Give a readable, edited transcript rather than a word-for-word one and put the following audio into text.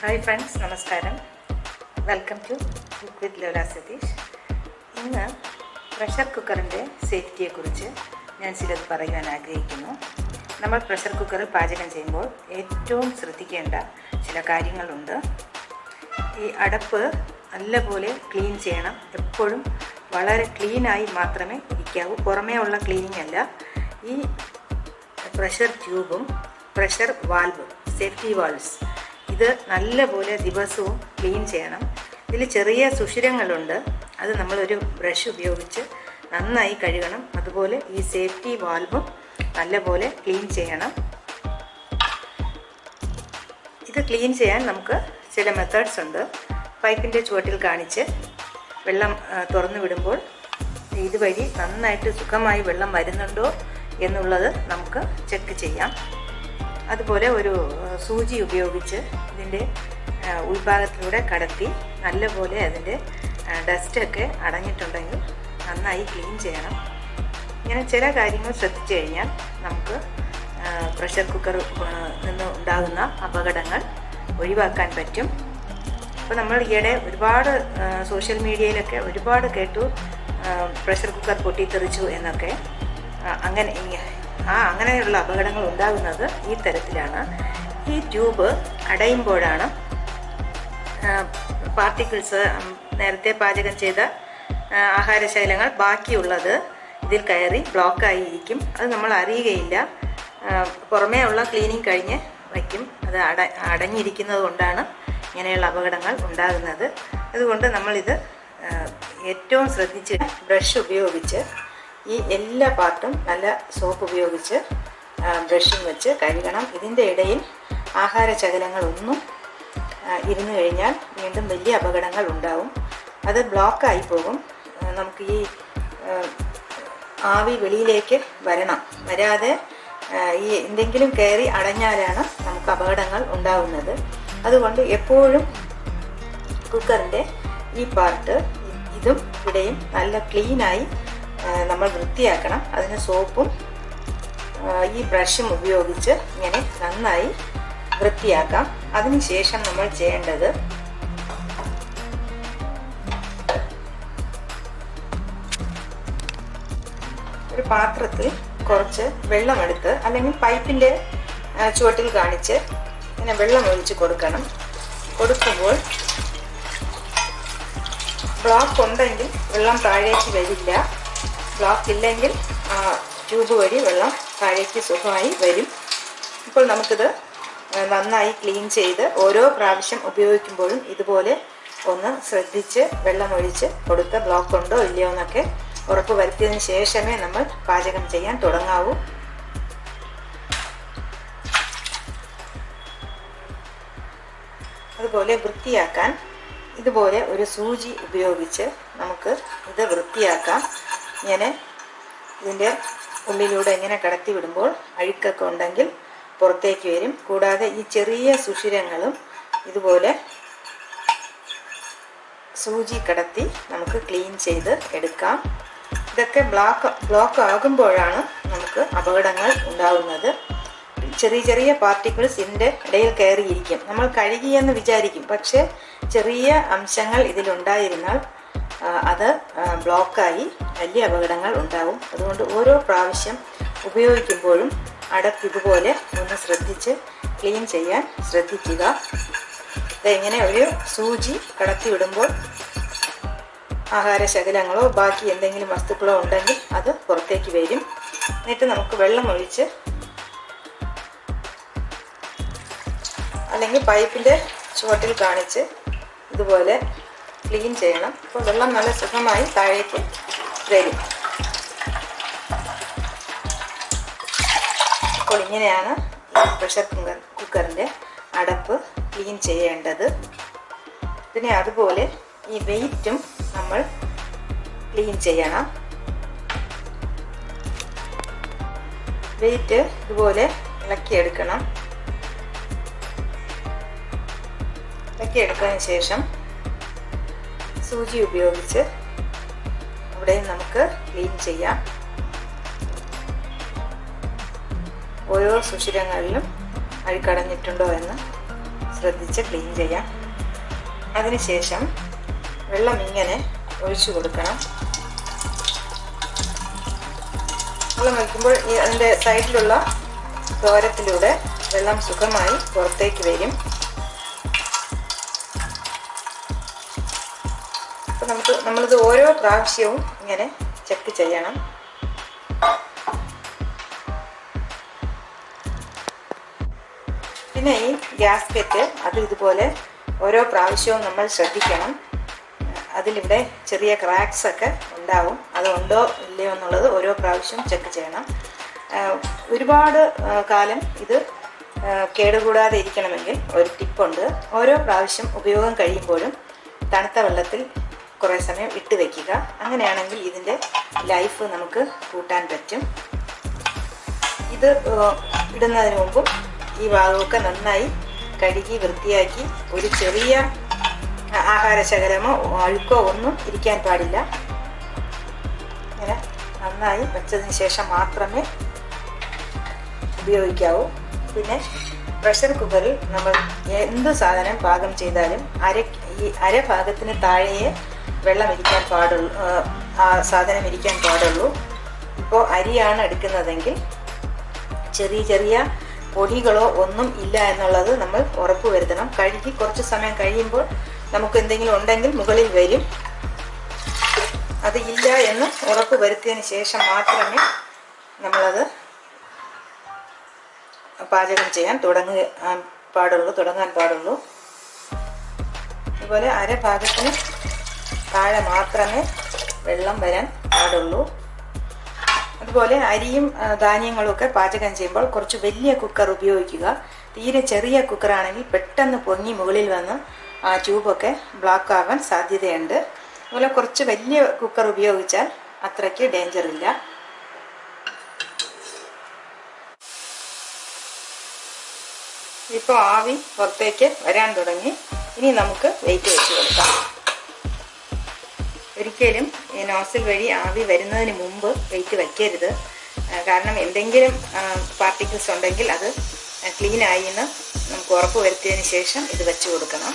Hi friends, നമസ്കാരം. Welcome to cook with ലൗല സതീഷ്. ഇന്ന് പ്രഷർ കുക്കറിൻ്റെ സേഫ്റ്റിയെക്കുറിച്ച് ഞാൻ ചിലത് പറയുവാൻ ആഗ്രഹിക്കുന്നു. നമ്മൾ പ്രഷർ കുക്കറിൽ പാചകം ചെയ്യുമ്പോൾ ഏറ്റവും ശ്രദ്ധിക്കേണ്ട ചില കാര്യങ്ങളുണ്ട്. ഈ അടപ്പ് നല്ലപോലെ ക്ലീൻ ചെയ്യണം. എപ്പോഴും വളരെ ക്ലീനായി മാത്രമേ ഇരിക്കാവൂ. പുറമേ ഉള്ള ക്ലീനിങ് അല്ല. ഈ പ്രഷർ ട്യൂബും പ്രഷർ വാൽവ്, സേഫ്റ്റി വാൾവ്സ്, ഇത് നല്ലപോലെ ദിവസവും ക്ലീൻ ചെയ്യണം. ഇതിൽ ചെറിയ സുഷിരങ്ങളുണ്ട്. അത് നമ്മളൊരു ബ്രഷ് ഉപയോഗിച്ച് നന്നായി കഴുകണം. അതുപോലെ ഈ സേഫ്റ്റി വാൽവും നല്ലപോലെ ക്ലീൻ ചെയ്യണം. ഇത് ക്ലീൻ ചെയ്യാൻ നമുക്ക് ചില മെത്തേഡ്സ് ഉണ്ട്. പൈപ്പിൻ്റെ ചുവട്ടിൽ കാണിച്ച് വെള്ളം തുറന്നു വിടുമ്പോൾ ഇതുവഴി നന്നായിട്ട് സുഖമായി വെള്ളം വരുന്നുണ്ടോ എന്നുള്ളത് നമുക്ക് ചെക്ക് ചെയ്യാം. അതുപോലെ ഒരു സൂചി ഉപയോഗിച്ച് ഇതിൻ്റെ ഉൾഭാഗത്തിലൂടെ കടത്തി നല്ലപോലെ അതിൻ്റെ ഡസ്റ്റൊക്കെ അടഞ്ഞിട്ടുണ്ടെങ്കിൽ നന്നായി ക്ലീൻ ചെയ്യണം. ഇങ്ങനെ ചില കാര്യങ്ങൾ ശ്രദ്ധിച്ചു കഴിഞ്ഞാൽ നമുക്ക് പ്രഷർ കുക്കർ നിന്ന് ഉണ്ടാകുന്ന അപകടങ്ങൾ ഒഴിവാക്കാൻ പറ്റും. അപ്പോൾ നമ്മൾ ഈയിടെ ഒരുപാട് സോഷ്യൽ മീഡിയയിലൊക്കെ ഒരുപാട് കേട്ടു, പ്രഷർ കുക്കർ പൊട്ടിത്തെറിച്ചു എന്നൊക്കെ. അങ്ങനെയുള്ള അപകടങ്ങൾ ഉണ്ടാകുന്നത് ഈ തരത്തിലാണ്. ഈ ട്യൂബ് അടയുമ്പോഴാണ് പാർട്ടിക്കിൾസ്, നേരത്തെ പാചകം ചെയ്ത ആഹാരശൈലങ്ങൾ ബാക്കിയുള്ളത് ഇതിൽ കയറി ബ്ലോക്കായിരിക്കും. അത് നമ്മൾ അറിയുകയില്ല. പുറമേ ഉള്ള ക്ലീനിങ് കഴിഞ്ഞ് വയ്ക്കും. അത് അടഞ്ഞിരിക്കുന്നത് കൊണ്ടാണ് ഇങ്ങനെയുള്ള അപകടങ്ങൾ ഉണ്ടാകുന്നത്. അതുകൊണ്ട് നമ്മളിത് ഏറ്റവും ശ്രദ്ധിച്ച് ബ്രഷ് ഉപയോഗിച്ച് ഈ എല്ലാ പാർട്ടും നല്ല സോപ്പ് ഉപയോഗിച്ച് ബ്രഷിങ് വെച്ച് കഴുകണം. ഇതിൻ്റെ ഇടയിൽ ആഹാരശകലങ്ങളൊന്നും ഇരുന്ന് കഴിഞ്ഞാൽ വീണ്ടും വലിയ അപകടങ്ങൾ ഉണ്ടാവും. അത് ബ്ലോക്കായി പോകും. നമുക്ക് ഈ ആവി വെളിയിലേക്ക് വരാതെ ഈ എന്തെങ്കിലും കയറി അടഞ്ഞാലാണ് നമുക്ക് അപകടങ്ങൾ ഉണ്ടാകുന്നത്. അതുകൊണ്ട് എപ്പോഴും കുക്കറിൻ്റെ ഈ പാർട്ട്, ഇതും ഇവിടെയും നല്ല ക്ലീനായി നമ്മൾ വൃത്തിയാക്കണം. അതിന് സോപ്പും ഈ ബ്രഷും ഉപയോഗിച്ച് ഇങ്ങനെ നന്നായി വൃത്തിയാക്കാം. അതിനുശേഷം നമ്മൾ ചെയ്യേണ്ടത് ഒരു പാത്രത്തിൽ കുറച്ച് വെള്ളമെടുത്ത്, അല്ലെങ്കിൽ പൈപ്പിൻ്റെ ചുവട്ടിൽ കാണിച്ച് ഇങ്ങനെ വെള്ളം ഒഴിച്ച് കൊടുക്കണം. കൊടുക്കുമ്പോൾ ബ്ലോക്ക് ഉണ്ടെങ്കിൽ വെള്ളം താഴേക്ക് വരില്ല. ബ്ലോക്ക് ഇല്ലെങ്കിൽ ട്യൂബ് വഴി വെള്ളം താഴേക്ക് സുഖമായി വരും. ഇപ്പോൾ നമുക്കിത് നന്നായി ക്ലീൻ ചെയ്ത് ഓരോ പ്രാവശ്യം ഉപയോഗിക്കുമ്പോഴും ഇതുപോലെ ഒന്ന് ശ്രദ്ധിച്ച് വെള്ളമൊഴിച്ച് കൊടുത്ത് ബ്ലോക്ക് ഉണ്ടോ ഇല്ലയോ എന്നൊക്കെ ഉറപ്പ് വരുത്തിയതിന് ശേഷമേ നമ്മൾ പാചകം ചെയ്യാൻ തുടങ്ങാവൂ. അതുപോലെ വൃത്തിയാക്കാൻ ഇതുപോലെ ഒരു സൂചി ഉപയോഗിച്ച് നമുക്ക് ഇത് വൃത്തിയാക്കാം. ഇങ്ങനെ ഇതിൻ്റെ ഉള്ളിലൂടെ ഇങ്ങനെ കടത്തി വിടുമ്പോൾ അഴുക്കൊക്കെ ഉണ്ടെങ്കിൽ പുറത്തേക്ക് വരും. കൂടാതെ ഈ ചെറിയ സുഷിരങ്ങളും ഇതുപോലെ സൂചി കടത്തി നമുക്ക് ക്ലീൻ ചെയ്ത് എടുക്കാം. ഇതൊക്കെ ബ്ലോക്ക് ആകുമ്പോഴാണ് നമുക്ക് അപകടങ്ങൾ ഉണ്ടാകുന്നത്. ചെറിയ ചെറിയ പാർട്ടിക്കിൾസ് ഇതിൻ്റെ ഇടയിൽ കയറിയിരിക്കും. നമ്മൾ കഴുകിയെന്ന് വിചാരിക്കും, പക്ഷേ ചെറിയ അംശങ്ങൾ ഇതിലുണ്ടായിരുന്നാൽ അത് ബ്ലോക്കായി വലിയ അപകടങ്ങൾ ഉണ്ടാവും. അതുകൊണ്ട് ഓരോ പ്രാവശ്യം ഉപയോഗിക്കുമ്പോഴും അടപ്പ് ഇതുപോലെ ഒന്ന് ശ്രദ്ധിച്ച് ക്ലീൻ ചെയ്യാൻ ശ്രദ്ധിക്കുക. ഇതെങ്ങനെ ഒരു സൂചി കടത്തി വിടുമ്പോൾ ആഹാരശകലങ്ങളോ ബാക്കി എന്തെങ്കിലും വസ്തുക്കളോ ഉണ്ടെങ്കിൽ അത് പുറത്തേക്ക് വരും. എന്നിട്ട് നമുക്ക് വെള്ളം ഒഴിച്ച്, അല്ലെങ്കിൽ പൈപ്പിൻ്റെ ചുവട്ടിൽ കാണിച്ച് ഇതുപോലെ ക്ലീൻ ചെയ്യണം. അപ്പോൾ വെള്ളം നല്ല സുഖമായി താഴേക്ക് വരും. അപ്പോൾ ഇങ്ങനെയാണ് പ്രഷർ കുക്കറിൻ്റെ അടപ്പ് ക്ലീൻ ചെയ്യേണ്ടത്. പിന്നെ അതുപോലെ ഈ വെയിറ്റും നമ്മൾ ക്ലീൻ ചെയ്യണം. വെയിറ്റ് ഇതുപോലെ ഇളക്കിയെടുക്കണം. ഇളക്കിയെടുത്തതിന് ശേഷം സൂചി ഉപയോഗിച്ച് ഇവിടെ നമുക്ക് ക്ലീൻ ചെയ്യാം. ഓരോ സുഷിരങ്ങളിലും അഴുക്കടഞ്ഞിട്ടുണ്ടോ എന്ന് ശ്രദ്ധിച്ച് ക്ലീൻ ചെയ്യാം. അതിനുശേഷം വെള്ളം ഇങ്ങനെ ഒഴിച്ചു കൊടുക്കണം. വെള്ളം ഒഴിക്കുമ്പോൾ അതിൻ്റെ സൈഡിലുള്ള ദ്വാരത്തിലൂടെ വെള്ളം സുഖമായി പുറത്തേക്ക് വരും. അപ്പോൾ നമ്മളിത് ഓരോ പ്രാവശ്യവും ഇങ്ങനെ ചെക്ക് ചെയ്യണം. പിന്നെ ഈ ഗ്യാസ്കറ്റ് അത് ഇതുപോലെ ഓരോ പ്രാവശ്യവും നമ്മൾ ശ്രദ്ധിക്കണം. അതിലിവിടെ ചെറിയ ക്രാക്സ് ഒക്കെ ഉണ്ടാവും. അതുണ്ടോ ഇല്ലയോ എന്നുള്ളത് ഓരോ പ്രാവശ്യം ചെക്ക് ചെയ്യണം. ഒരുപാട് കാലം ഇത് കേടുകൂടാതെ ഇരിക്കണമെങ്കിൽ ഒരു ടിപ്പുണ്ട്. ഓരോ പ്രാവശ്യം ഉപയോഗം കഴിയുമ്പോഴും തണുത്ത വെള്ളത്തിൽ കുറേ സമയം ഇട്ട് വയ്ക്കുക. അങ്ങനെയാണെങ്കിൽ ഇതിൻ്റെ ലൈഫ് നമുക്ക് കൂട്ടാൻ പറ്റും. ഇത് ഇടുന്നതിന് മുമ്പും ഈ ഭാഗമൊക്കെ നന്നായി കഴുകി വൃത്തിയാക്കി ഒരു ചെറിയ ആഹാരശകലമോ അഴുക്കോ ഒന്നും ഇരിക്കാൻ പാടില്ല. ഇങ്ങനെ നന്നായി വെച്ചതിന് ശേഷം മാത്രമേ ഉപയോഗിക്കാവൂ. പിന്നെ പ്രഷർ കുക്കറിൽ നമ്മൾ എന്ത് സാധനം പാകം ചെയ്താലും അര ഭാഗത്തിന് താഴെയേ വെള്ളം ഇരിക്കാൻ പാടുള്ളൂ, ആ സാധനം ഇരിക്കാൻ പാടുള്ളൂ. ഇപ്പോൾ അരിയാണ് എടുക്കുന്നതെങ്കിൽ ചെറിയ ചെറിയ പൊടികളോ ഒന്നും ഇല്ല എന്നുള്ളത് നമ്മൾ ഉറപ്പ് വരുത്തണം. കഴുകി കുറച്ച് സമയം കഴിയുമ്പോൾ നമുക്ക് എന്തെങ്കിലും ഉണ്ടെങ്കിൽ മുകളിൽ വരും. അത് ഇല്ല എന്ന് ഉറപ്പ് വരുത്തിയതിന് ശേഷം മാത്രമേ നമ്മളത് പാചകം ചെയ്യാൻ തുടങ്ങാൻ പാടുള്ളൂ. അതുപോലെ അര ഭാഗത്തിന് താഴെ മാത്രമേ വെള്ളം വരാൻ പാടുള്ളൂ. അതുപോലെ അരിയും ധാന്യങ്ങളുമൊക്കെ പാചകം ചെയ്യുമ്പോൾ കുറച്ച് വലിയ കുക്കർ ഉപയോഗിക്കുക. തീരെ ചെറിയ കുക്കറാണെങ്കിൽ പെട്ടെന്ന് പൊങ്ങി മുകളിൽ വന്ന് ആ ട്യൂബൊക്കെ ബ്ലോക്ക് ആവാൻ സാധ്യതയുണ്ട്. അതുപോലെ കുറച്ച് വലിയ കുക്കർ ഉപയോഗിച്ചാൽ അത്രയ്ക്ക് ഡേഞ്ചർ ഇല്ല. ഇപ്പോൾ ആവി പുറത്തേക്ക് വരാൻ തുടങ്ങി. ഇനി നമുക്ക് വെയിറ്റ് വെച്ച് കൊടുക്കാം. ഒരിക്കലും ഈ നോസിൽ വഴി ആവി വരുന്നതിന് മുമ്പ് വെയിറ്റ് വയ്ക്കരുത്. കാരണം എന്തെങ്കിലും പാർട്ടിക്കിൾസ് ഉണ്ടെങ്കിൽ അത് ക്ലീനായി എന്ന് നമുക്ക് ഉറപ്പ് വരുത്തിയതിന് ശേഷം ഇത് വെച്ച് കൊടുക്കണം.